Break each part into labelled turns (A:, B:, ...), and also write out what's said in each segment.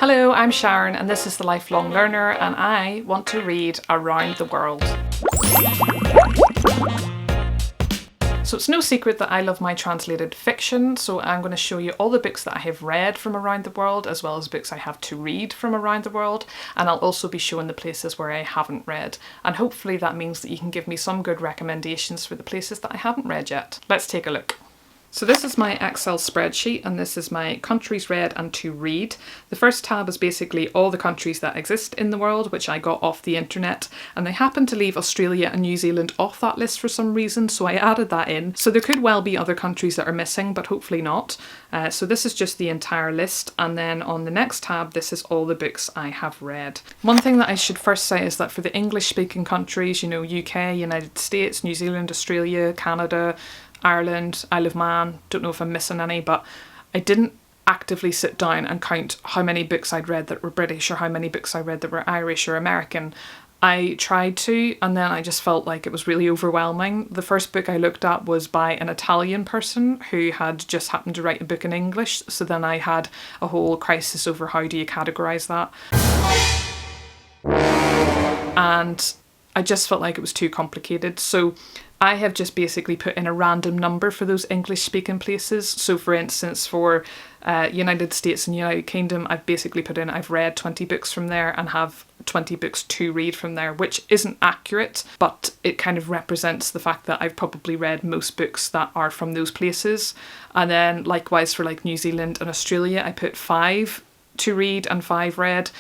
A: Hello, I'm Sharon and this is The Lifelong Learner and I want to read around the world. So it's no secret that I love my translated fiction, so I'm going to show you all the books that I have read from around the world as well as books I have to read from around the world, and I'll also be showing the places where I haven't read, and hopefully that means that you can give me some good recommendations for the places that I haven't read yet. Let's take a look. So this is my Excel spreadsheet and this is my countries read and to read. The first tab is basically all the countries that exist in the world, which I got off the internet, and they happen to leave Australia and New Zealand off that list for some reason, so I added that in. So there could well be other countries that are missing, but hopefully not. So this is just the entire list, and then on the next tab this is all the books I have read. One thing that I should first say is that for the English speaking countries, you know, UK, United States, New Zealand, Australia, Canada, Ireland, Isle of Man, don't know if I'm missing any, but I didn't actively sit down and count how many books I'd read that were British or how many books I read that were Irish or American. I tried to, and then I just felt like it was really overwhelming. The first book I looked at was by an Italian person who had just happened to write a book in English, so then I had a whole crisis over how do you categorise that. And I just felt like it was too complicated, so I have just basically put in a random number for those English speaking places. So for instance, for United States and United Kingdom, I've basically put in I've read 20 books from there and have 20 books to read from there, which isn't accurate, but it kind of represents the fact that I've probably read most books that are from those places. And then likewise for like New Zealand and Australia, I put 5 to read and 5 read.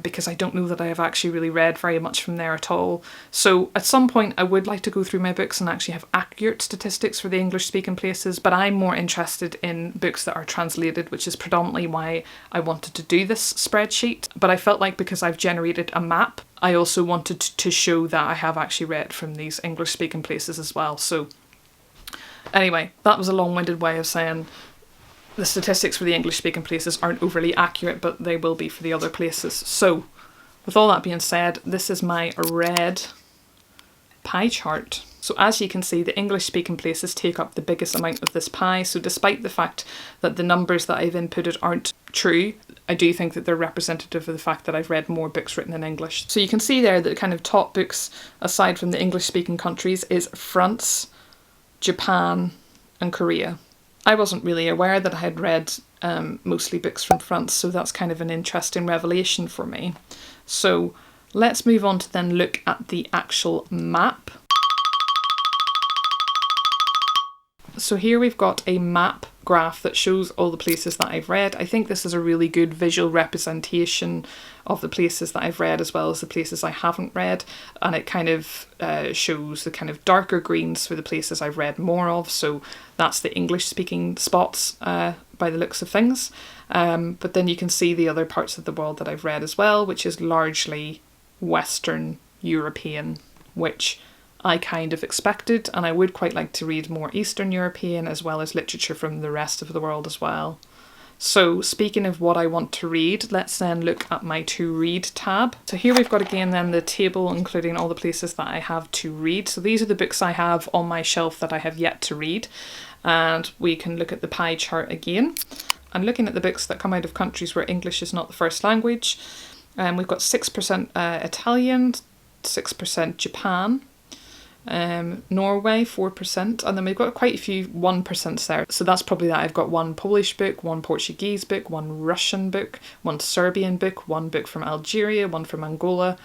A: Because I don't know that I have actually really read very much from there at all. So at some point I would like to go through my books and actually have accurate statistics for the English speaking places, but I'm more interested in books that are translated, which is predominantly why I wanted to do this spreadsheet. But I felt like because I've generated a map, I also wanted to show that I have actually read from these English speaking places as well. So anyway, that was a long-winded way of saying the statistics for the English-speaking places aren't overly accurate, but they will be for the other places. So, with all that being said, this is my read pie chart. So as you can see, the English-speaking places take up the biggest amount of this pie, so despite the fact that the numbers that I've inputted aren't true, I do think that they're representative of the fact that I've read more books written in English. So you can see there that the kind of top books, aside from the English-speaking countries, is France, Japan, and Korea. I wasn't really aware that I had read mostly books from France, so that's kind of an interesting revelation for me. So let's move on to then look at the actual map. So here we've got a map graph that shows all the places that I've read. I think this is a really good visual representation of the places that I've read as well as the places I haven't read, and it kind of shows the kind of darker greens for the places I've read more of, so that's the English speaking spots by the looks of things, but then you can see the other parts of the world that I've read as well, which is largely Western European, which I kind of expected, and I would quite like to read more Eastern European as well as literature from the rest of the world as well. So speaking of what I want to read, let's then look at my to read tab. So here we've got again then the table including all the places that I have to read. So these are the books I have on my shelf that I have yet to read, and we can look at the pie chart again. And looking at the books that come out of countries where English is not the first language, we've got 6% Italian, 6% Japan, Norway 4%, and then we've got quite a few 1% there. So that's probably that I've got 1 Polish book, 1 Portuguese book, 1 Russian book, 1 Serbian book, 1 book from Algeria, 1 from Angola,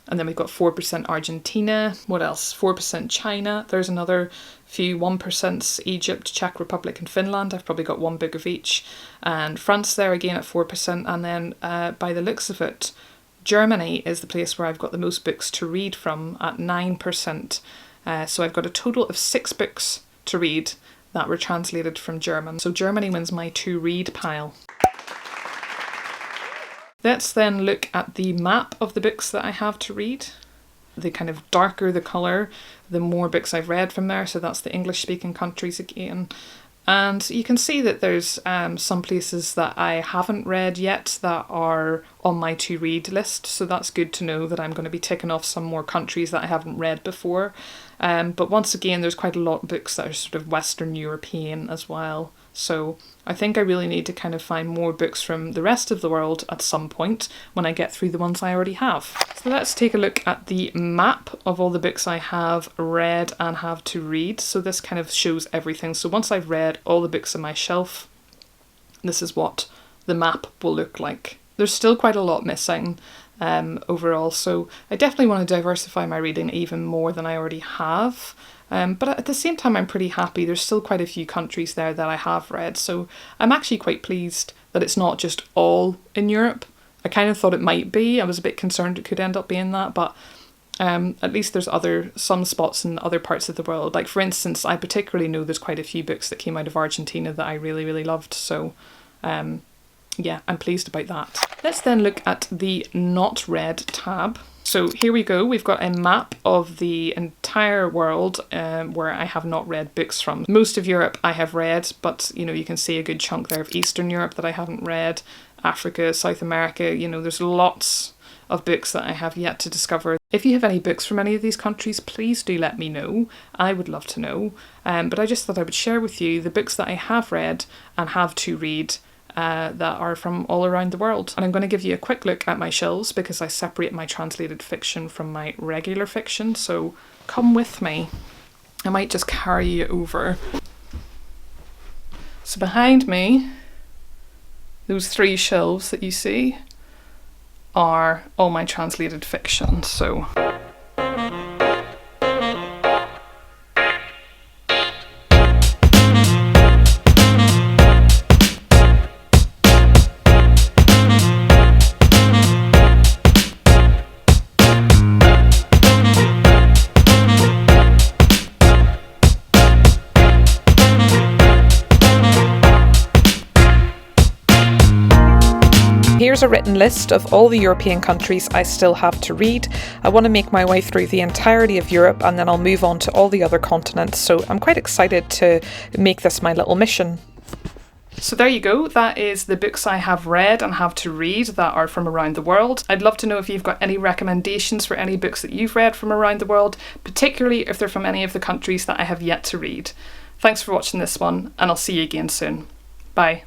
A: and then we've got 4% Argentina. What else? 4% China. There's another few 1% Egypt, Czech Republic and Finland. I've probably got 1 book of each. And France there again at 4%, and then by the looks of it, Germany is the place where I've got the most books to read from at 9%. So I've got a total of 6 books to read that were translated from German. So Germany wins my to read pile. Let's then look at the map of the books that I have to read. The kind of darker the colour, the more books I've read from there. So that's the English speaking countries again. And you can see that there's some places that I haven't read yet that are on my to read list, so that's good to know that I'm going to be ticking off some more countries that I haven't read before. But once again, there's quite a lot of books that are sort of Western European as well. So I think I really need to kind of find more books from the rest of the world at some point when I get through the ones I already have. So let's take a look at the map of all the books I have read and have to read. So this kind of shows everything. So once I've read all the books on my shelf, this is what the map will look like. There's still quite a lot missing overall, so I definitely want to diversify my reading even more than I already have. But at the same time, I'm pretty happy. There's still quite a few countries there that I have read, so I'm actually quite pleased that it's not just all in Europe. I kind of thought it might be. I was a bit concerned it could end up being that, but at least there's some spots in other parts of the world. Like, for instance, I particularly know there's quite a few books that came out of Argentina that I really, really loved, so yeah, I'm pleased about that. Let's then look at the not read tab. So here we go, we've got a map of the entire world where I have not read books from. Most of Europe I have read, but you can see a good chunk there of Eastern Europe that I haven't read, Africa, South America, there's lots of books that I have yet to discover. If you have any books from any of these countries, please do let me know. I would love to know. But I just thought I would share with you the books that I have read and have to read that are from all around the world. And I'm going to give you a quick look at my shelves because I separate my translated fiction from my regular fiction, so come with me. I might just carry you over. So behind me, those 3 shelves that you see are all my translated fiction. So here's a written list of all the European countries I still have to read. I want to make my way through the entirety of Europe and then I'll move on to all the other continents. So I'm quite excited to make this my little mission. So there you go, that is the books I have read and have to read that are from around the world. I'd love to know if you've got any recommendations for any books that you've read from around the world, particularly if they're from any of the countries that I have yet to read. Thanks for watching this one, and I'll see you again soon. Bye.